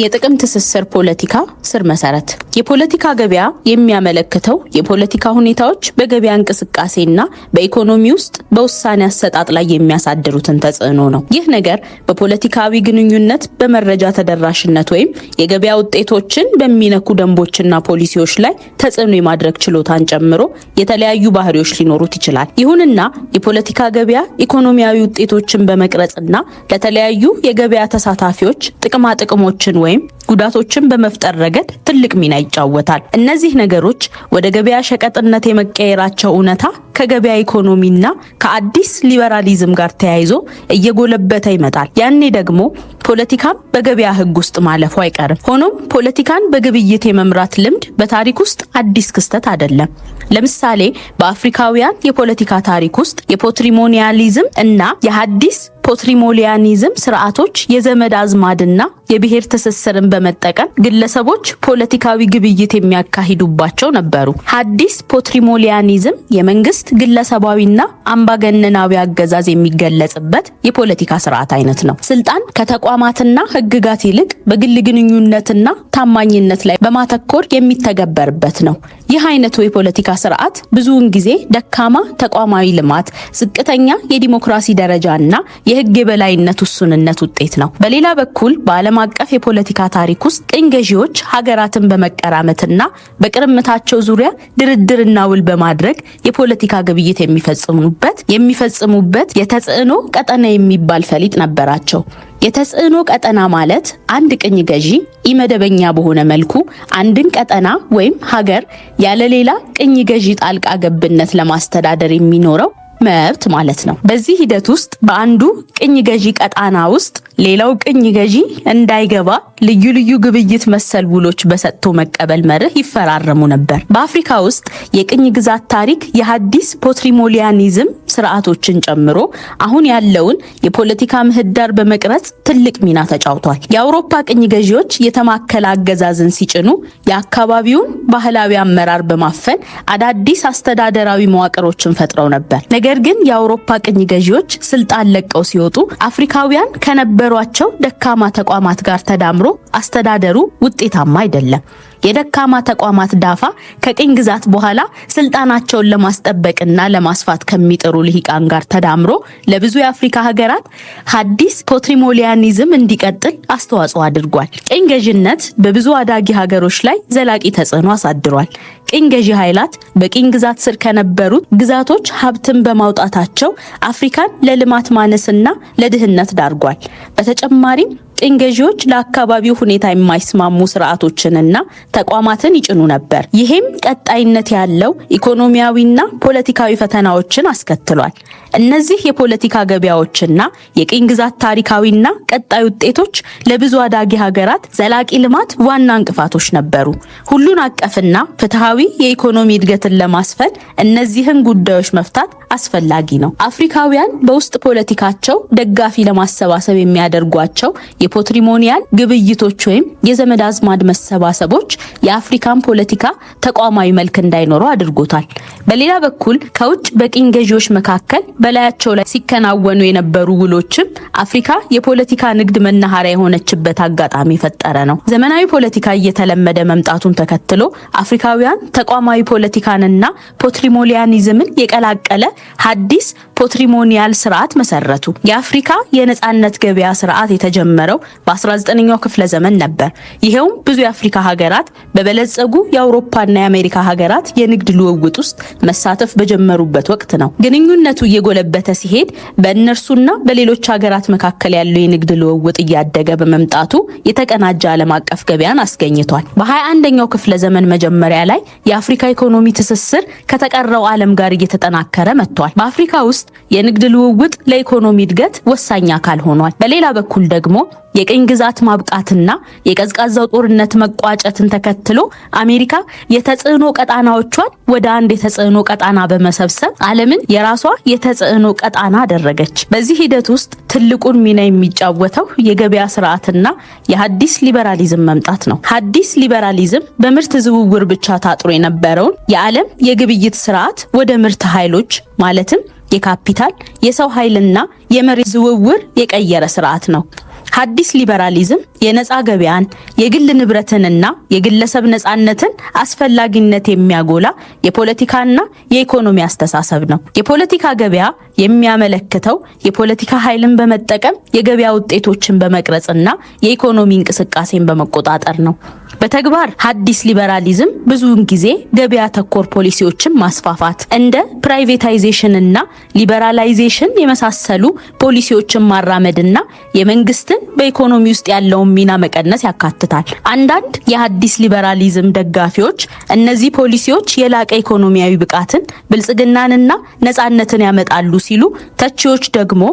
የጥቅም ትስስር ፖለቲካ ስር መሰረት የፖለቲካ ገበያ የሚያመለክተው የፖለቲካ ሁኔታዎች በገበያ እንቅስቃሴና በኢኮኖሚ ውስጥ በውሳኔ አሰጣጥ ላይ የሚያሳድሩትን ተጽዕኖ ነው። ይህ ነገር በፖለቲካዊ ግንኙነት፣ በመረጃ ተደራሽነት ወይም የገበያ ውጤቶችን በሚነኩ ደንቦችና ፖሊሲዎች ላይ ተጽዕኖ የማድረግ ችሎታን ጨምሮ የተለያዩ ባህሪዎች ሊኖሩት ይችላል። ይሁንና የፖለቲካ ገበያ ኢኮኖሚያዊ ውጤቶችን በመቅረጽና ለተለያዩ የገበያ ተሳታፊዎች ጥቅማ ጥቅሞችን ወይም ጉዳቶችን በመፍጠር ረገድ ትልቅ ሚና ይጫወታል። እነዚህ ነገሮች ወደ ገበያ ሸቀጥነት የመቀየራቸው እውነታ ከገበያ ኢኮኖሚና ከአዲስ ሊበራሊዝም ጋር ተያይዞ እየጎለበተ ይመጣል። ያኔ ደግሞ ፖለቲካም በገበያ ሕግ ውስጥ ማለፉ አይቀርም። ሆኖም ፖለቲካን በግብይት የመምራት ልምድ በታሪክ ውስጥ አዲስ ክስተት አይደለም። ለምሳሌ በአፍሪካውያን የፖለቲካ ታሪክ ውስጥ የፓትሪሞኒያሊዝም እና የሐዲስ ፓትሪሞኒያሊዝም ስርዓቶች የዘመድ አዝማድና የብሔር ትስስርን በመጠቀም ግለሰቦች ፖለቲካዊ ግብይት የሚያካሂዱባቸው ነበሩ። ሐዲስ ፓትሪሞኒያሊዝም የመንግስት ግለሰባዊና አምባገነናዊ አገዛዝ የሚገለጽበት የፖለቲካ ስርዓት አይነት ነው። ስልጣን ከተቋማትና ህግጋት ይልቅ በግል ግንኙነትና ታማኝነት ላይ በማተኮር የሚተገበርበት ነው። ይህ አይነቱ የፖለቲካ ስርዓት ብዙውን ጊዜ ደካማ ተቋማዊ ልማት፣ ዝቅተኛ የዲሞክራሲ ደረጃና የህግ የበላይነት ውሱንነት ውጤት ነው። በሌላ በኩል በዓለም አቀፍ የፖለቲካ ታሪክ ውስጥ ቅኝ ገዢዎች ሀገራትን በመቀራመትና በቅርምታቸው ዙሪያ ድርድርና ውል በማድረግ የፖለቲካ ግብይት የሚፈጽሙበት የተጽዕኖ ቀጠና የሚባል ፈሊጥ ነበራቸው። የተጽዕኖ ቀጠና ማለት አንድ ቅኝ ገዢ ኢመደበኛ በሆነ መልኩ አንድን ቀጠና ወይም ሀገር ያለ ሌላ ቅኝ ገዢ ጣልቃ ገብነት ለማስተዳደር የሚኖረው መብት ማለት ነው። በዚህ ሂደት ውስጥ በአንዱ ቅኝ ገዢ ቀጣና ውስጥ ሌላው ቅኝ ገዢ እንዳይገባ ልዩ ልዩ ግብይት መሰል ውሎች በሰጥቶ መቀበል መርህ ይፈራረሙ ነበር። በአፍሪካ ውስጥ የቅኝ ግዛት ታሪክ የሐዲስ ፓትሪሞኒያሊዝም ስርዓቶችን ጨምሮ አሁን ያለውን የፖለቲካ ምህዳር በመቅረጽ ትልቅ ሚና ተጫውቷል። የአውሮፓ ቅኝ ገዢዎች የተማከለ አገዛዝን ሲጭኑ የአካባቢውን ባህላዊ አመራር በማፈን አዳዲስ አስተዳደራዊ መዋቅሮችን ፈጥረው ነበር። ነገር ግን የአውሮፓ ቅኝ ገዢዎች ስልጣን ለቀው ሲወጡ አፍሪካውያን ከነበሯቸው ደካማ ተቋማት ጋር ተዳምሮ አስተዳደሩ ውጤታማ አይደለም። የደካማ ተቋማት ዳፋ ከቅኝ ግዛት በኋላ ስልጣናቸውን ለማስጠበቅና ለማስፋት ከሚጥሩ ልሂቃን ጋር ተዳምሮ ለብዙ የአፍሪካ ሀገራት ሐዲስ ፓትሪሞኒያሊዝም እንዲቀጥል አስተዋጽኦ አድርጓል። ቅኝ ገዢነት በብዙ አዳጊ ሀገሮች ላይ ዘላቂ ተጽዕኖ አሳድሯል። ቅኝ ገዢ ኃይላት በቅኝ ግዛት ስር ከነበሩት ግዛቶች ሀብትን በማውጣታቸው አፍሪካን ለልማት ማነስና ለድህነት ዳርጓል። በተጨማሪም ቅኝ ገዢዎች ለአካባቢው ሁኔታ የማይስማሙ ስርዓቶችንና ተቋማትን ይጭኑ ነበር። ይሄም ቀጣይነት ያለው ኢኮኖሚያዊና ፖለቲካዊ ፈተናዎችን አስከትሏል። እነዚህ የፖለቲካ ገበያዎችና የቅኝ ግዛት ታሪካዊና ቀጣይ ውጤቶች ለብዙ አዳጊ ሀገራት ዘላቂ ልማት ዋና እንቅፋቶች ነበሩ። ሁሉን አቀፍና ፍትሃዊ የኢኮኖሚ እድገትን ለማስፈን እነዚህን ጉዳዮች መፍታት አስፈላጊ ነው። አፍሪካውያን በውስጥ ፖለቲካቸው ደጋፊ ለማሰባሰብ የሚያደርጓቸው የፓትሪሞኒያል ግብይቶች ወይም የዘመድ አዝማድ መሰባሰቦች የአፍሪካን ፖለቲካ ተቋማዊ መልክ እንዳይኖረው አድርጎታል። በሌላ በኩል ከውጭ በቅኝ ገዢዎች መካከል በላያቸው ላይ ሲከናወኑ የነበሩ ውሎችም አፍሪካ የፖለቲካ ንግድ መናኸሪያ የሆነችበት አጋጣሚ ፈጠረ ነው። ዘመናዊ ፖለቲካ እየተለመደ መምጣቱን ተከትሎ አፍሪካውያን ተቋማዊ ፖለቲካንና ፓትሪሞኒያሊዝምን የቀላቀለ ሐዲስ ፓትሪሞኒያል ስርዓት መሰረቱ። የአፍሪካ የነጻነት ገበያ ስርዓት የተጀመረው በ19ኛው ክፍለ ዘመን ነበር። ይሄውም ብዙ የአፍሪካ ሀገራት በበለጸጉ የአውሮፓና የአሜሪካ ሀገራት የንግድ ልውውጥ ውስጥ መሳተፍ በጀመሩበት ወቅት ነው። ግንኙነቱ እየጎለበተ ሲሄድ በእነርሱና በሌሎች ሀገራት መካከል ያለው የንግድ ልውውጥ እያደገ በመምጣቱ የተቀናጀ ዓለም አቀፍ ገበያን አስገኝቷል። በ21ኛው ክፍለ ዘመን መጀመሪያ ላይ የአፍሪካ ኢኮኖሚ ትስስር ከተቀረው ዓለም ጋር እየተጠናከረ መጥቷል። በአፍሪካ ውስጥ የንግድ ልውውጥ ለኢኮኖሚ እድገት ወሳኝ አካል ሆኗል። በሌላ በኩል ደግሞ የቅኝ ግዛት ማብቃትና የቀዝቃዛው ጦርነት መቋጨትን ተከትሎ አሜሪካ የተጽዕኖ ቀጣናዎቿን ወደ አንድ የተጽዕኖ ቀጣና በመሰብሰብ ዓለምን የራሷ የተጽዕኖ ቀጣና አደረገች። በዚህ ሂደት ውስጥ ትልቁን ሚና የሚጫወተው የገበያ ስርዓትና የሐዲስ ሊበራሊዝም መምጣት ነው። ሐዲስ ሊበራሊዝም በምርት ዝውውር ብቻ ታጥሮ የነበረውን የዓለም የግብይት ስርዓት ወደ ምርት ኃይሎች ማለትም የካፒታል፣ የሰው ኃይልና የመሬት ዝውውር የቀየረ ስርዓት ነው። ሐዲስ ሊበራሊዝም የነፃ ገበያን፣ የግል ንብረትንና የግለሰብ ነፃነትን አስፈላጊነት የሚያጎላ የፖለቲካና የኢኮኖሚ አስተሳሰብ ነው። የፖለቲካ ገበያ የሚያመለክተው የፖለቲካ ኃይልን በመጠቀም የገበያ ውጤቶችን በመቅረጽና የኢኮኖሚ እንቅስቃሴን በመቆጣጠር ነው። በተግባር ሐዲስ ሊበራሊዝም ብዙውን ጊዜ ገበያ ተኮር ፖሊሲዎችን ማስፋፋት፣ እንደ ፕራይቬታይዜሽን እና ሊበራላይዜሽን የመሳሰሉ ፖሊሲዎችን ማራመድና የመንግስትን በኢኮኖሚ ውስጥ ያለውን ሚና መቀነስ ያካትታል። አንዳንድ የሐዲስ ሊበራሊዝም ደጋፊዎች እነዚህ ፖሊሲዎች የላቀ ኢኮኖሚያዊ ብቃትን፣ ብልጽግናንና ነፃነትን ያመጣሉ ሲሉ፣ ተቺዎች ደግሞ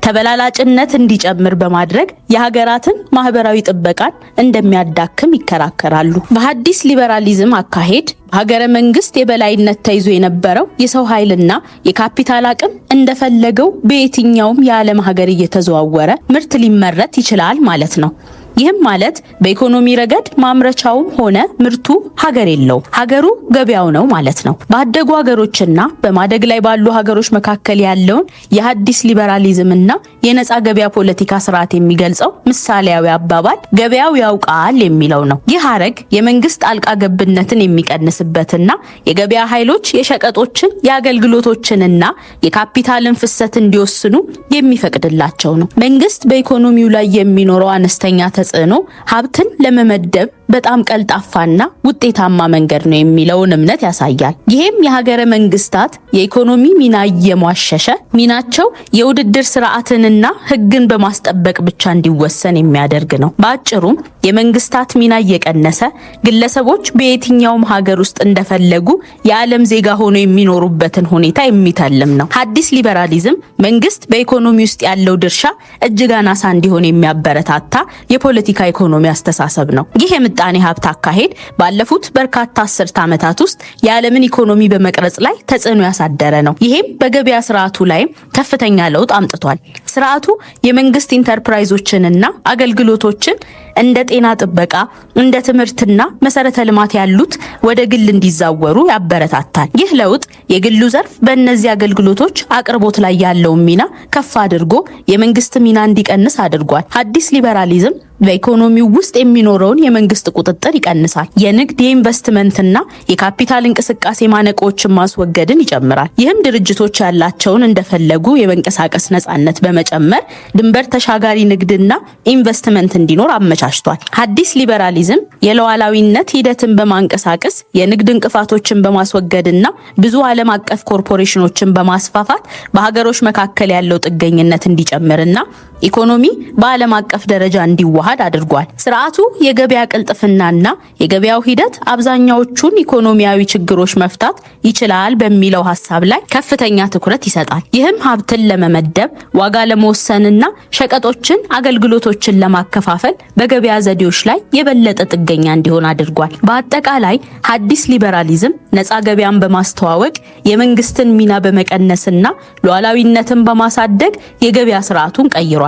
ተበላላጭነት እንዲጨምር በማድረግ የሀገራትን ማህበራዊ ጥበቃን እንደሚያዳክም ይከራከራሉ። በሐዲስ ሊበራሊዝም አካሄድ ሀገረ መንግስት የበላይነት ተይዞ የነበረው የሰው ኃይልና የካፒታል አቅም እንደፈለገው በየትኛውም የዓለም ሀገር እየተዘዋወረ ምርት ሊመረት ይችላል ማለት ነው። ይህም ማለት በኢኮኖሚ ረገድ ማምረቻውም ሆነ ምርቱ ሀገር የለው፣ ሀገሩ ገበያው ነው ማለት ነው። ባደጉ ሀገሮችና በማደግ ላይ ባሉ ሀገሮች መካከል ያለውን የሐዲስ ሊበራሊዝምና የነፃ ገበያ ፖለቲካ ስርዓት የሚገልጸው ምሳሌያዊ አባባል ገበያው ያውቃል የሚለው ነው። ይህ ሐረግ የመንግስት ጣልቃ ገብነትን የሚቀንስበትና የገበያ ኃይሎች የሸቀጦችን የአገልግሎቶችንና የካፒታልን ፍሰት እንዲወስኑ የሚፈቅድላቸው ነው። መንግስት በኢኮኖሚው ላይ የሚኖረው አነስተኛ ተጽዕኖ ሀብትን ለመመደብ በጣም ቀልጣፋና ውጤታማ መንገድ ነው የሚለውን እምነት ያሳያል። ይህም የሀገረ መንግስታት የኢኮኖሚ ሚና እየሟሸሸ ሚናቸው የውድድር ስርዓትንና ሕግን በማስጠበቅ ብቻ እንዲወሰን የሚያደርግ ነው። በአጭሩም የመንግስታት ሚና እየቀነሰ ግለሰቦች በየትኛውም ሀገር ውስጥ እንደፈለጉ የዓለም ዜጋ ሆነው የሚኖሩበትን ሁኔታ የሚተልም ነው። ሐዲስ ሊበራሊዝም መንግስት በኢኮኖሚ ውስጥ ያለው ድርሻ እጅግ አናሳ እንዲሆን የሚያበረታታ የፖለቲካ ኢኮኖሚ አስተሳሰብ ነው። ይህ የምጣኔ ሀብት አካሄድ ባለፉት በርካታ አስርት ዓመታት ውስጥ የዓለምን ኢኮኖሚ በመቅረጽ ላይ ተጽዕኖ ያሳደረ ነው። ይሄም በገበያ ስርዓቱ ላይ ከፍተኛ ለውጥ አምጥቷል። ስርዓቱ የመንግስት ኢንተርፕራይዞችንና አገልግሎቶችን እንደ ጤና ጥበቃ፣ እንደ ትምህርትና መሰረተ ልማት ያሉት ወደ ግል እንዲዛወሩ ያበረታታል። ይህ ለውጥ የግሉ ዘርፍ በእነዚህ አገልግሎቶች አቅርቦት ላይ ያለውን ሚና ከፍ አድርጎ የመንግስት ሚና እንዲቀንስ አድርጓል። ሐዲስ ሊበራሊዝም በኢኮኖሚው ውስጥ የሚኖረውን የመንግስት ቁጥጥር ይቀንሳል። የንግድ የኢንቨስትመንትና የካፒታል እንቅስቃሴ ማነቆችን ማስወገድን ይጨምራል። ይህም ድርጅቶች ያላቸውን እንደፈለጉ የመንቀሳቀስ ነጻነት በመጨመር ድንበር ተሻጋሪ ንግድና ኢንቨስትመንት እንዲኖር አመቻችቷል። ሐዲስ ሊበራሊዝም የሉዓላዊነት ሂደትን በማንቀሳቀስ የንግድ እንቅፋቶችን በማስወገድና ብዙ ዓለም አቀፍ ኮርፖሬሽኖችን በማስፋፋት በሀገሮች መካከል ያለው ጥገኝነት እንዲጨምርና ኢኮኖሚ በዓለም አቀፍ ደረጃ እንዲዋሃድ አድርጓል። ስርዓቱ የገበያ ቅልጥፍናና የገበያው ሂደት አብዛኛዎቹን ኢኮኖሚያዊ ችግሮች መፍታት ይችላል በሚለው ሐሳብ ላይ ከፍተኛ ትኩረት ይሰጣል። ይህም ሀብትን ለመመደብ፣ ዋጋ ለመወሰንና ሸቀጦችን፣ አገልግሎቶችን ለማከፋፈል በገበያ ዘዴዎች ላይ የበለጠ ጥገኛ እንዲሆን አድርጓል። በአጠቃላይ ሐዲስ ሊበራሊዝም ነፃ ገበያን በማስተዋወቅ የመንግስትን ሚና በመቀነስና ሉዓላዊነትን በማሳደግ የገበያ ስርዓቱን ቀይሯል።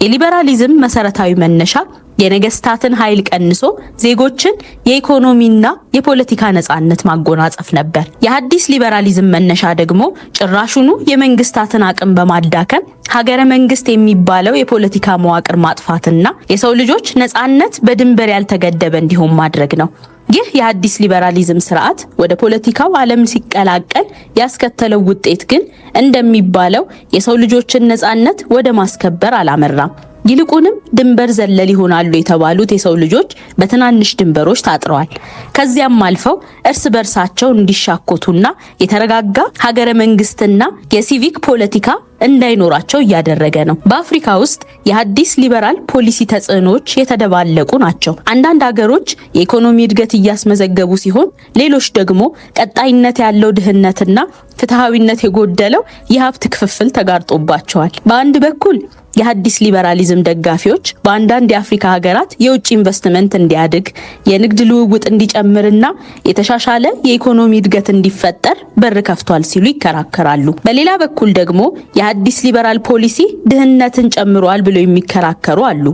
የሊበራሊዝም መሰረታዊ መነሻ የነገስታትን ኃይል ቀንሶ ዜጎችን የኢኮኖሚና የፖለቲካ ነጻነት ማጎናጸፍ ነበር። የሐዲስ ሊበራሊዝም መነሻ ደግሞ ጭራሹኑ የመንግስታትን አቅም በማዳከም ሀገረ መንግስት የሚባለው የፖለቲካ መዋቅር ማጥፋትና የሰው ልጆች ነጻነት በድንበር ያልተገደበ እንዲሆን ማድረግ ነው። ይህ የሐዲስ ሊበራሊዝም ስርዓት ወደ ፖለቲካው ዓለም ሲቀላቀል ያስከተለው ውጤት ግን እንደሚባለው የሰው ልጆችን ነጻነት ወደ ማስከበር አላመራም። ይልቁንም ድንበር ዘለል ይሆናሉ የተባሉት የሰው ልጆች በትናንሽ ድንበሮች ታጥረዋል። ከዚያም አልፈው እርስ በርሳቸው እንዲሻኮቱና የተረጋጋ ሀገረ መንግስትና የሲቪክ ፖለቲካ እንዳይኖራቸው እያደረገ ነው። በአፍሪካ ውስጥ የሐዲስ ሊበራል ፖሊሲ ተጽዕኖዎች የተደባለቁ ናቸው። አንዳንድ ሀገሮች የኢኮኖሚ እድገት እያስመዘገቡ ሲሆን፣ ሌሎች ደግሞ ቀጣይነት ያለው ድህነትና ፍትሃዊነት የጎደለው የሀብት ክፍፍል ተጋርጦባቸዋል። በአንድ በኩል የሐዲስ ሊበራሊዝም ደጋፊዎች በአንዳንድ የአፍሪካ ሀገራት የውጭ ኢንቨስትመንት እንዲያድግ፣ የንግድ ልውውጥ እንዲጨምርና የተሻሻለ የኢኮኖሚ እድገት እንዲፈጠር በር ከፍቷል ሲሉ ይከራከራሉ። በሌላ በኩል ደግሞ የሐዲስ ሊበራል ፖሊሲ ድህነትን ጨምሯል ብለው የሚከራከሩ አሉ።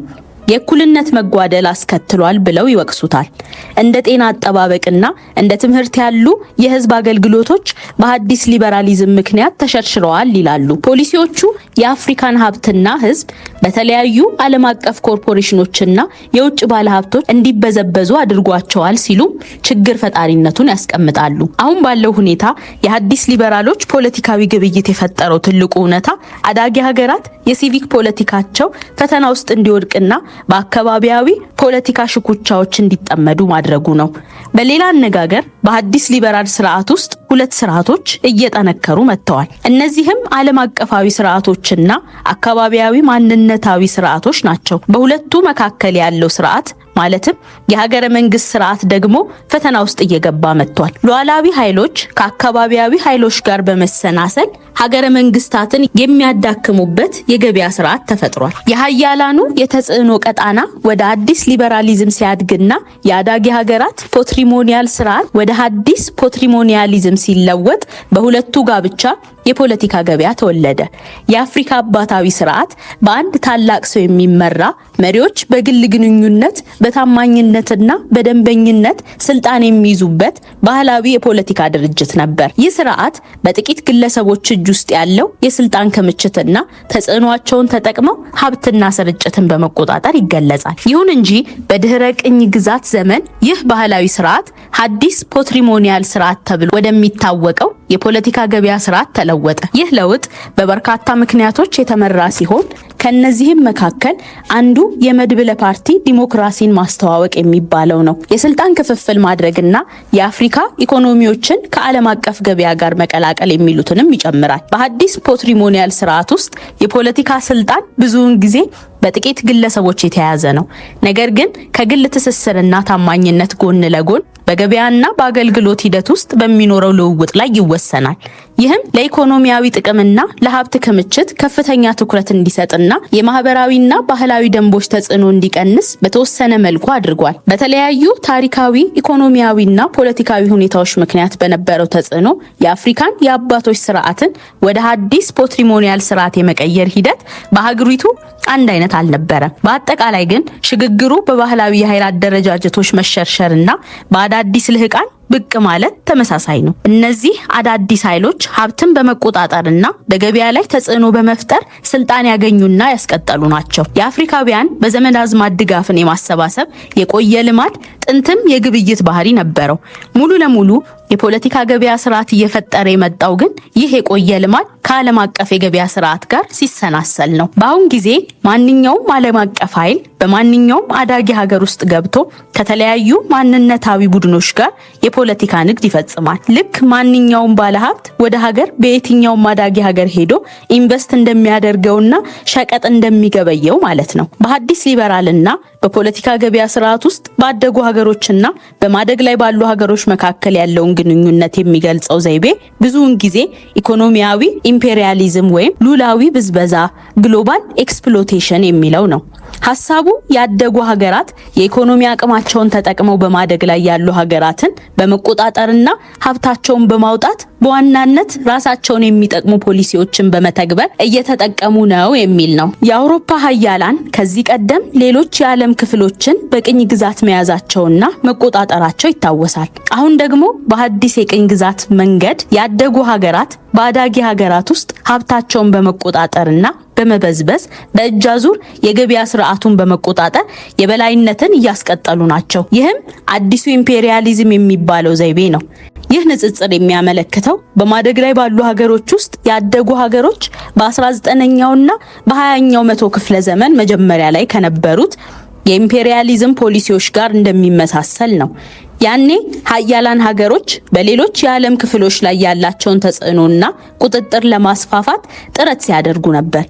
የእኩልነት መጓደል አስከትሏል ብለው ይወቅሱታል። እንደ ጤና አጠባበቅና እንደ ትምህርት ያሉ የህዝብ አገልግሎቶች በአዲስ ሊበራሊዝም ምክንያት ተሸርሽረዋል ይላሉ። ፖሊሲዎቹ የአፍሪካን ሀብትና ህዝብ በተለያዩ ዓለም አቀፍ ኮርፖሬሽኖችና የውጭ ባለሀብቶች እንዲበዘበዙ አድርጓቸዋል ሲሉ ችግር ፈጣሪነቱን ያስቀምጣሉ። አሁን ባለው ሁኔታ የአዲስ ሊበራሎች ፖለቲካዊ ግብይት የፈጠረው ትልቁ እውነታ አዳጊ ሀገራት የሲቪክ ፖለቲካቸው ፈተና ውስጥ እንዲወድቅና በአካባቢያዊ ፖለቲካ ሽኩቻዎች እንዲጠመዱ ማድረጉ ነው። በሌላ አነጋገር በአዲስ ሊበራል ስርዓት ውስጥ ሁለት ስርዓቶች እየጠነከሩ መጥተዋል። እነዚህም ዓለም አቀፋዊ ስርዓቶችና አካባቢያዊ ማንነታዊ ስርዓቶች ናቸው። በሁለቱ መካከል ያለው ስርዓት ማለትም የሀገረ መንግስት ስርዓት ደግሞ ፈተና ውስጥ እየገባ መጥቷል። ሉዓላዊ ኃይሎች ከአካባቢያዊ ኃይሎች ጋር በመሰናሰል ሀገረ መንግስታትን የሚያዳክሙበት የገበያ ስርዓት ተፈጥሯል። የሀያላኑ የተጽዕኖ ቀጣና ወደ አዲስ ሊበራሊዝም ሲያድግና የአዳጊ ሀገራት ፖትሪሞኒያል ስርዓት ወደ አዲስ ፖትሪሞኒያሊዝም ሲለወጥ በሁለቱ ጋብቻ የፖለቲካ ገበያ ተወለደ። የአፍሪካ አባታዊ ስርዓት በአንድ ታላቅ ሰው የሚመራ መሪዎች በግል ግንኙነት በታማኝነትና በደንበኝነት ስልጣን የሚይዙበት ባህላዊ የፖለቲካ ድርጅት ነበር። ይህ ስርዓት በጥቂት ግለሰቦች እጅ ውስጥ ያለው የስልጣን ክምችትና ተጽዕኖአቸውን ተጠቅመው ሀብትና ስርጭትን በመቆጣጠር ይገለጻል። ይሁን እንጂ በድህረ ቅኝ ግዛት ዘመን ይህ ባህላዊ ስርዓት አዲስ ፖትሪሞኒያል ስርዓት ተብሎ ወደሚታወቀው የፖለቲካ ገበያ ስርዓት ተለወጠ። ይህ ለውጥ በበርካታ ምክንያቶች የተመራ ሲሆን ከነዚህም መካከል አንዱ የመድብለ ፓርቲ ዲሞክራሲን ማስተዋወቅ የሚባለው ነው። የስልጣን ክፍፍል ማድረግና የአፍሪካ ኢኮኖሚዎችን ከዓለም አቀፍ ገበያ ጋር መቀላቀል የሚሉትንም ይጨምራል። በአዲስ ፖትሪሞኒያል ስርዓት ውስጥ የፖለቲካ ስልጣን ብዙውን ጊዜ በጥቂት ግለሰቦች የተያዘ ነው። ነገር ግን ከግል ትስስርና ታማኝነት ጎን ለጎን በገበያና በአገልግሎት ሂደት ውስጥ በሚኖረው ልውውጥ ላይ ይወሰናል። ይህም ለኢኮኖሚያዊ ጥቅምና ለሀብት ክምችት ከፍተኛ ትኩረት እንዲሰጥና የማህበራዊና ባህላዊ ደንቦች ተጽዕኖ እንዲቀንስ በተወሰነ መልኩ አድርጓል። በተለያዩ ታሪካዊ፣ ኢኮኖሚያዊና ፖለቲካዊ ሁኔታዎች ምክንያት በነበረው ተጽዕኖ የአፍሪካን የአባቶች ስርዓትን ወደ አዲስ ፖትሪሞኒያል ስርዓት የመቀየር ሂደት በሀገሪቱ አንድ አይነት አልነበረም። በአጠቃላይ ግን ሽግግሩ በባህላዊ የኃይል አደረጃጀቶች መሸርሸርና በአዳዲስ ልህቃን ብቅ ማለት ተመሳሳይ ነው። እነዚህ አዳዲስ ኃይሎች ሀብትን በመቆጣጠርና በገበያ ላይ ተጽዕኖ በመፍጠር ስልጣን ያገኙና ያስቀጠሉ ናቸው። የአፍሪካውያን በዘመድ አዝማድ ድጋፍን የማሰባሰብ የቆየ ልማድ ጥንትም የግብይት ባህሪ ነበረው። ሙሉ ለሙሉ የፖለቲካ ገበያ ስርዓት እየፈጠረ የመጣው ግን ይህ የቆየ ልማድ ከዓለም አቀፍ የገበያ ስርዓት ጋር ሲሰናሰል ነው። በአሁን ጊዜ ማንኛውም ዓለም አቀፍ ኃይል በማንኛውም አዳጊ ሀገር ውስጥ ገብቶ ከተለያዩ ማንነታዊ ቡድኖች ጋር የፖለቲካ ንግድ ይፈጽማል። ልክ ማንኛውም ባለሀብት ወደ ሀገር በየትኛውም አዳጊ ሀገር ሄዶ ኢንቨስት እንደሚያደርገውና ሸቀጥ እንደሚገበየው ማለት ነው። በአዲስ ሊበራልና በፖለቲካ ገበያ ስርዓት ውስጥ ባደጉ ሀገሮችና በማደግ ላይ ባሉ ሀገሮች መካከል ያለውን ግንኙነት የሚገልጸው ዘይቤ ብዙውን ጊዜ ኢኮኖሚያዊ ኢምፔሪያሊዝም ወይም ሉላዊ ብዝበዛ፣ ግሎባል ኤክስፕሎቴሽን የሚለው ነው። ሐሳቡ ያደጉ ሀገራት የኢኮኖሚ አቅማቸውን ተጠቅመው በማደግ ላይ ያሉ ሀገራትን በመቆጣጠርና ሀብታቸውን በማውጣት በዋናነት ራሳቸውን የሚጠቅሙ ፖሊሲዎችን በመተግበር እየተጠቀሙ ነው የሚል ነው። የአውሮፓ ሀያላን ከዚህ ቀደም ሌሎች የዓለም ክፍሎችን በቅኝ ግዛት መያዛቸውና መቆጣጠራቸው ይታወሳል። አሁን ደግሞ በአዲስ የቅኝ ግዛት መንገድ ያደጉ ሀገራት በአዳጊ ሀገራት ውስጥ ሀብታቸውን በመቆጣጠርና በመበዝበዝ በእጅ አዙር የገበያ ስርዓቱን በመቆጣጠር የበላይነትን እያስቀጠሉ ናቸው። ይህም አዲሱ ኢምፔሪያሊዝም የሚባለው ዘይቤ ነው። ይህ ንጽጽር የሚያመለክተው በማደግ ላይ ባሉ ሀገሮች ውስጥ ያደጉ ሀገሮች በ19ኛውና በ20ኛው መቶ ክፍለ ዘመን መጀመሪያ ላይ ከነበሩት የኢምፔሪያሊዝም ፖሊሲዎች ጋር እንደሚመሳሰል ነው። ያኔ ሀያላን ሀገሮች በሌሎች የዓለም ክፍሎች ላይ ያላቸውን ተጽዕኖና ቁጥጥር ለማስፋፋት ጥረት ሲያደርጉ ነበር።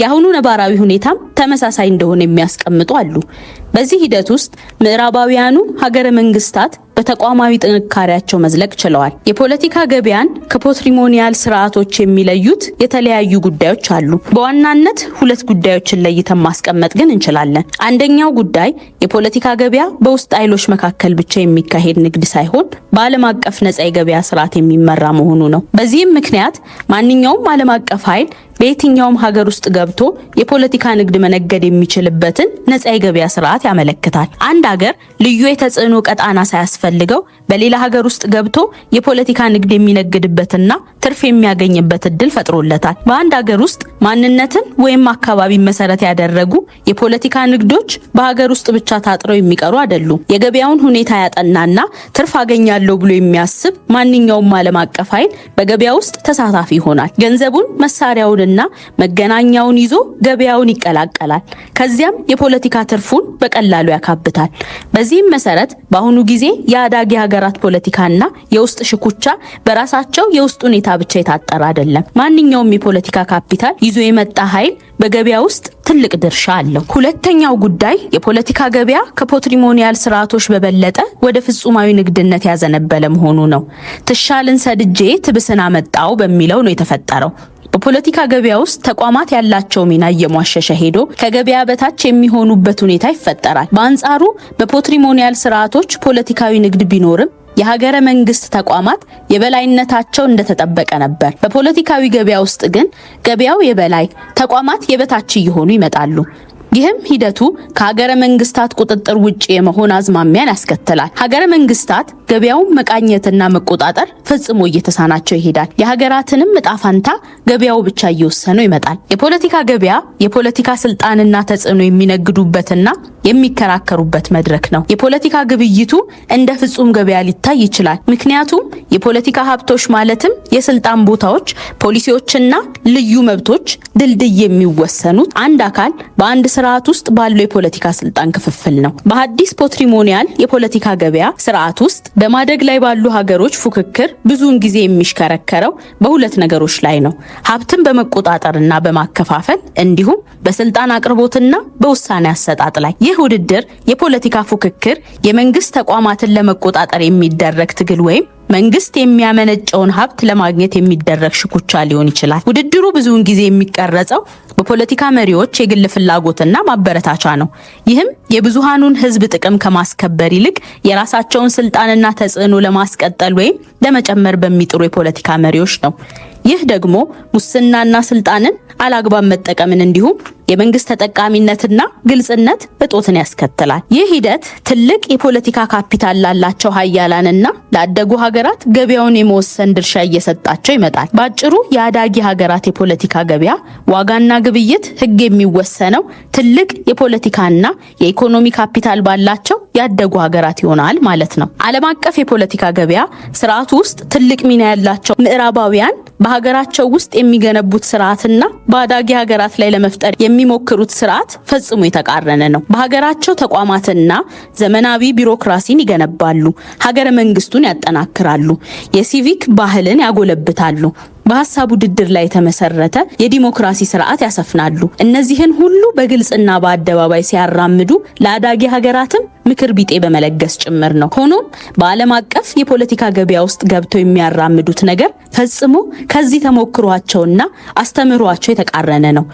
የአሁኑ ነባራዊ ሁኔታም ተመሳሳይ እንደሆነ የሚያስቀምጡ አሉ። በዚህ ሂደት ውስጥ ምዕራባውያኑ ሀገረ መንግስታት በተቋማዊ ጥንካሬያቸው መዝለቅ ችለዋል። የፖለቲካ ገበያን ከፖትሪሞኒያል ስርዓቶች የሚለዩት የተለያዩ ጉዳዮች አሉ። በዋናነት ሁለት ጉዳዮችን ለይተን ማስቀመጥ ግን እንችላለን። አንደኛው ጉዳይ የፖለቲካ ገበያ በውስጥ ኃይሎች መካከል ብቻ የሚካሄድ ንግድ ሳይሆን በዓለም አቀፍ ነጻ የገበያ ስርዓት የሚመራ መሆኑ ነው። በዚህም ምክንያት ማንኛውም ዓለም አቀፍ ኃይል በየትኛውም ሀገር ውስጥ ገብቶ የፖለቲካ ንግድ መነገድ የሚችልበትን ነፃ የገበያ ስርዓት ያመለክታል። አንድ ሀገር ልዩ የተጽዕኖ ቀጣና ሳያስፈልገው በሌላ ሀገር ውስጥ ገብቶ የፖለቲካ ንግድ የሚነግድበትና ትርፍ የሚያገኝበት እድል ፈጥሮለታል። በአንድ ሀገር ውስጥ ማንነትን ወይም አካባቢ መሰረት ያደረጉ የፖለቲካ ንግዶች በሀገር ውስጥ ብቻ ታጥረው የሚቀሩ አይደሉም። የገበያውን ሁኔታ ያጠናና ትርፍ አገኛለሁ ብሎ የሚያስብ ማንኛውም ዓለም አቀፍ ኃይል በገበያ ውስጥ ተሳታፊ ይሆናል። ገንዘቡን፣ መሳሪያውንና መገናኛውን ይዞ ገበያውን ይቀላቀላል። ከዚያም የፖለቲካ ትርፉን በቀላሉ ያካብታል። በዚህም መሰረት በአሁኑ ጊዜ የአዳጊ ሀገራት ፖለቲካና የውስጥ ሽኩቻ በራሳቸው የውስጥ ሁኔታ ብቻ የታጠረ አይደለም። ማንኛውም የፖለቲካ ካፒታል ይዞ የመጣ ኃይል በገበያ ውስጥ ትልቅ ድርሻ አለው። ሁለተኛው ጉዳይ የፖለቲካ ገበያ ከፓትሪሞኒያል ስርዓቶች በበለጠ ወደ ፍጹማዊ ንግድነት ያዘነበለ መሆኑ ነው። ትሻልን ሰድጄ ትብስን አመጣው በሚለው ነው የተፈጠረው። በፖለቲካ ገበያ ውስጥ ተቋማት ያላቸው ሚና እየሟሸሸ ሄዶ ከገበያ በታች የሚሆኑበት ሁኔታ ይፈጠራል። በአንጻሩ በፓትሪሞኒያል ስርዓቶች ፖለቲካዊ ንግድ ቢኖርም የሀገረ መንግስት ተቋማት የበላይነታቸው እንደተጠበቀ ነበር። በፖለቲካዊ ገበያ ውስጥ ግን ገበያው የበላይ፣ ተቋማት የበታች እየሆኑ ይመጣሉ። ይህም ሂደቱ ከሀገረ መንግስታት ቁጥጥር ውጪ የመሆን አዝማሚያን ያስከትላል። ሀገረ መንግስታት ገበያውን መቃኘትና መቆጣጠር ፈጽሞ እየተሳናቸው ይሄዳል። የሀገራትንም ዕጣ ፈንታ ገበያው ብቻ እየወሰነው ይመጣል። የፖለቲካ ገበያ የፖለቲካ ስልጣንና ተጽዕኖ የሚነግዱበትና የሚከራከሩበት መድረክ ነው። የፖለቲካ ግብይቱ እንደ ፍጹም ገበያ ሊታይ ይችላል። ምክንያቱም የፖለቲካ ሀብቶች ማለትም የስልጣን ቦታዎች፣ ፖሊሲዎችና ልዩ መብቶች ድልድይ የሚወሰኑት አንድ አካል በአንድ ስርዓት ውስጥ ባለው የፖለቲካ ስልጣን ክፍፍል ነው። በአዲስ ፓትሪሞኒያል የፖለቲካ ገበያ ስርዓት ውስጥ በማደግ ላይ ባሉ ሀገሮች ፉክክር ብዙውን ጊዜ የሚሽከረከረው በሁለት ነገሮች ላይ ነው። ሀብትን በመቆጣጠርና በማከፋፈል እንዲሁም በስልጣን አቅርቦትና በውሳኔ አሰጣጥ ላይ። ይህ ውድድር የፖለቲካ ፉክክር የመንግስት ተቋማትን ለመቆጣጠር የሚደረግ ትግል ወይም መንግስት የሚያመነጨውን ሀብት ለማግኘት የሚደረግ ሽኩቻ ሊሆን ይችላል። ውድድሩ ብዙውን ጊዜ የሚቀረጸው በፖለቲካ መሪዎች የግል ፍላጎትና ማበረታቻ ነው። ይህም የብዙሃኑን ህዝብ ጥቅም ከማስከበር ይልቅ የራሳቸውን ስልጣንና ተጽዕኖ ለማስቀጠል ወይም ለመጨመር በሚጥሩ የፖለቲካ መሪዎች ነው። ይህ ደግሞ ሙስናና ስልጣንን አላግባብ መጠቀምን እንዲሁም የመንግስት ተጠቃሚነትና ግልጽነት እጦትን ያስከትላል። ይህ ሂደት ትልቅ የፖለቲካ ካፒታል ላላቸው ሀያላንና ላደጉ ሀገራት ገበያውን የመወሰን ድርሻ እየሰጣቸው ይመጣል። ባጭሩ የአዳጊ ሀገራት የፖለቲካ ገበያ ዋጋና ግብይት ህግ የሚወሰነው ትልቅ የፖለቲካና የኢኮኖሚ ካፒታል ባላቸው ያደጉ ሀገራት ይሆናል ማለት ነው። ዓለም አቀፍ የፖለቲካ ገበያ ስርዓቱ ውስጥ ትልቅ ሚና ያላቸው ምዕራባውያን በሀገራቸው ውስጥ የሚገነቡት ስርዓትና በአዳጊ ሀገራት ላይ ለመፍጠር የሚሞክሩት ስርዓት ፈጽሞ የተቃረነ ነው። በሀገራቸው ተቋማትና ዘመናዊ ቢሮክራሲን ይገነባሉ፣ ሀገረ መንግስቱን ያጠናክራሉ፣ የሲቪክ ባህልን ያጎለብታሉ፣ በሐሳብ ውድድር ላይ የተመሰረተ የዲሞክራሲ ስርዓት ያሰፍናሉ። እነዚህን ሁሉ በግልጽና በአደባባይ ሲያራምዱ ለአዳጊ ሀገራትም ምክር ቢጤ በመለገስ ጭምር ነው። ሆኖም በዓለም አቀፍ የፖለቲካ ገበያ ውስጥ ገብተው የሚያራምዱት ነገር ፈጽሞ ከዚህ ተሞክሯቸውና አስተምሯቸው የተቃረነ ነው።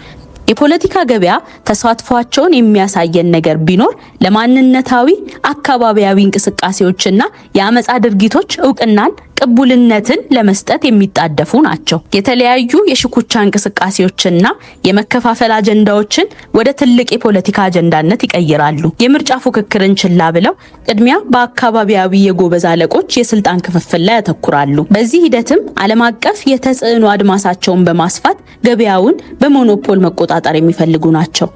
የፖለቲካ ገበያ ተሳትፏቸውን የሚያሳየን ነገር ቢኖር ለማንነታዊ አካባቢያዊ እንቅስቃሴዎችና የአመጻ ድርጊቶች እውቅናን ቅቡልነትን ለመስጠት የሚጣደፉ ናቸው። የተለያዩ የሽኩቻ እንቅስቃሴዎችና የመከፋፈል አጀንዳዎችን ወደ ትልቅ የፖለቲካ አጀንዳነት ይቀይራሉ። የምርጫ ፉክክርን ችላ ብለው ቅድሚያ በአካባቢያዊ የጎበዝ አለቆች የስልጣን ክፍፍል ላይ ያተኩራሉ። በዚህ ሂደትም ዓለም አቀፍ የተጽዕኖ አድማሳቸውን በማስፋት ገበያውን በሞኖፖል መቆጣጠር የሚፈልጉ ናቸው።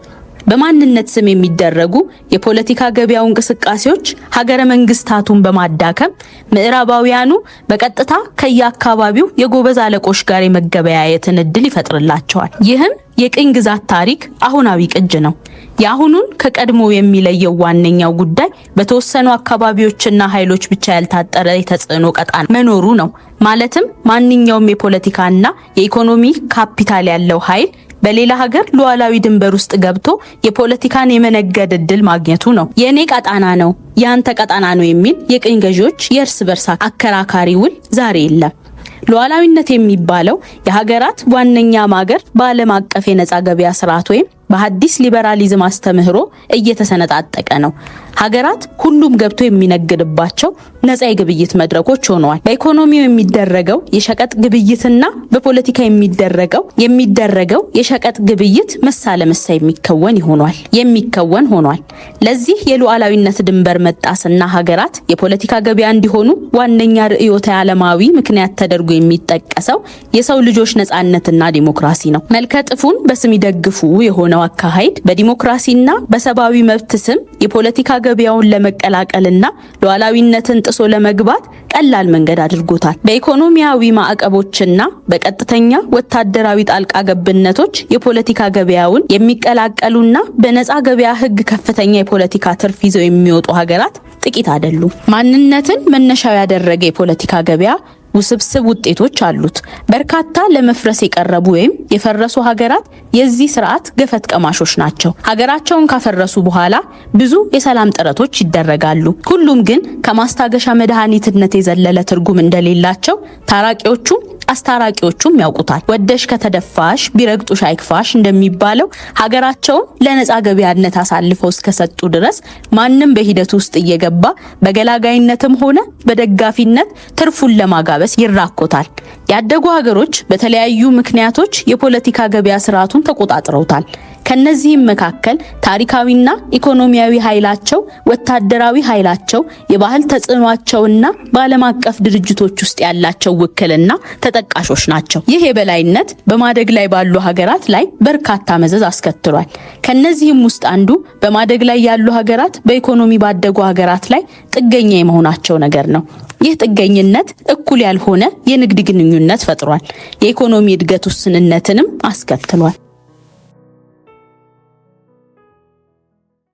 በማንነት ስም የሚደረጉ የፖለቲካ ገበያው እንቅስቃሴዎች ሀገረ መንግስታቱን በማዳከም ምዕራባውያኑ በቀጥታ ከየአካባቢው የጎበዝ አለቆች ጋር የመገበያየትን እድል ይፈጥርላቸዋል። ይህም የቅኝ ግዛት ታሪክ አሁናዊ ቅጅ ነው። የአሁኑን ከቀድሞ የሚለየው ዋነኛው ጉዳይ በተወሰኑ አካባቢዎችና ኃይሎች ብቻ ያልታጠረ የተጽዕኖ ቀጣና መኖሩ ነው። ማለትም ማንኛውም የፖለቲካና የኢኮኖሚ ካፒታል ያለው ኃይል በሌላ ሀገር ሉዓላዊ ድንበር ውስጥ ገብቶ የፖለቲካን የመነገድ እድል ማግኘቱ ነው። የኔ ቀጣና ነው፣ ያንተ ቀጣና ነው የሚል የቅኝ ገዢዎች የእርስ በርስ አከራካሪ ውል ዛሬ የለም። ሉዓላዊነት የሚባለው የሀገራት ዋነኛ ማገር በዓለም አቀፍ የነጻ ገበያ ስርዓት ወይም በሐዲስ ሊበራሊዝም አስተምህሮ እየተሰነጣጠቀ ነው። ሀገራት ሁሉም ገብቶ የሚነግድባቸው ነፃ የግብይት መድረኮች ሆነዋል። በኢኮኖሚው የሚደረገው የሸቀጥ ግብይትና በፖለቲካ የሚደረገው የሸቀጥ ግብይት መሳ ለመሳ የሚከወን ሆኗል። ለዚህ የሉዓላዊነት ድንበር መጣስና ሀገራት የፖለቲካ ገበያ እንዲሆኑ ዋነኛ ርዕዮተ ዓለማዊ ምክንያት ተደርጎ የሚጠቀሰው የሰው ልጆች ነፃነትና ዲሞክራሲ ነው። መልከጥፉን በስም ይደግፉ የሆነው አካሄድ በዲሞክራሲና በሰብአዊ መብት ስም የፖለቲካ ገበያውን ለመቀላቀልና ሉዓላዊነትን ጥሶ ለመግባት ቀላል መንገድ አድርጎታል። በኢኮኖሚያዊ ማዕቀቦችና በቀጥተኛ ወታደራዊ ጣልቃ ገብነቶች የፖለቲካ ገበያውን የሚቀላቀሉና በነፃ ገበያ ሕግ ከፍተኛ የፖለቲካ ትርፍ ይዘው የሚወጡ ሀገራት ጥቂት አይደሉም። ማንነትን መነሻው ያደረገ የፖለቲካ ገበያ ውስብስብ ውጤቶች አሉት። በርካታ ለመፍረስ የቀረቡ ወይም የፈረሱ ሀገራት የዚህ ስርዓት ገፈት ቀማሾች ናቸው። ሀገራቸውን ካፈረሱ በኋላ ብዙ የሰላም ጥረቶች ይደረጋሉ። ሁሉም ግን ከማስታገሻ መድኃኒትነት የዘለለ ትርጉም እንደሌላቸው አስታራቂዎቹም ያውቁታል። ወደሽ ከተደፋሽ ቢረግጡሽ አይክፋሽ እንደሚባለው ሀገራቸውን ለነፃ ገበያነት አሳልፈው እስከሰጡ ድረስ ማንም በሂደቱ ውስጥ እየገባ በገላጋይነትም ሆነ በደጋፊነት ትርፉን ለማጋበስ ይራኮታል። ያደጉ ሀገሮች በተለያዩ ምክንያቶች የፖለቲካ ገበያ ስርዓቱን ተቆጣጥረውታል። ከነዚህም መካከል ታሪካዊና ኢኮኖሚያዊ ኃይላቸው፣ ወታደራዊ ኃይላቸው፣ የባህል ተጽዕኗቸውና በዓለም አቀፍ ድርጅቶች ውስጥ ያላቸው ውክልና ተጠቃሾች ናቸው። ይህ የበላይነት በማደግ ላይ ባሉ ሀገራት ላይ በርካታ መዘዝ አስከትሏል። ከነዚህም ውስጥ አንዱ በማደግ ላይ ያሉ ሀገራት በኢኮኖሚ ባደጉ ሀገራት ላይ ጥገኛ የመሆናቸው ነገር ነው። ይህ ጥገኝነት እኩል ያልሆነ የንግድ ግንኙነት ፈጥሯል። የኢኮኖሚ እድገት ውስንነትንም አስከትሏል።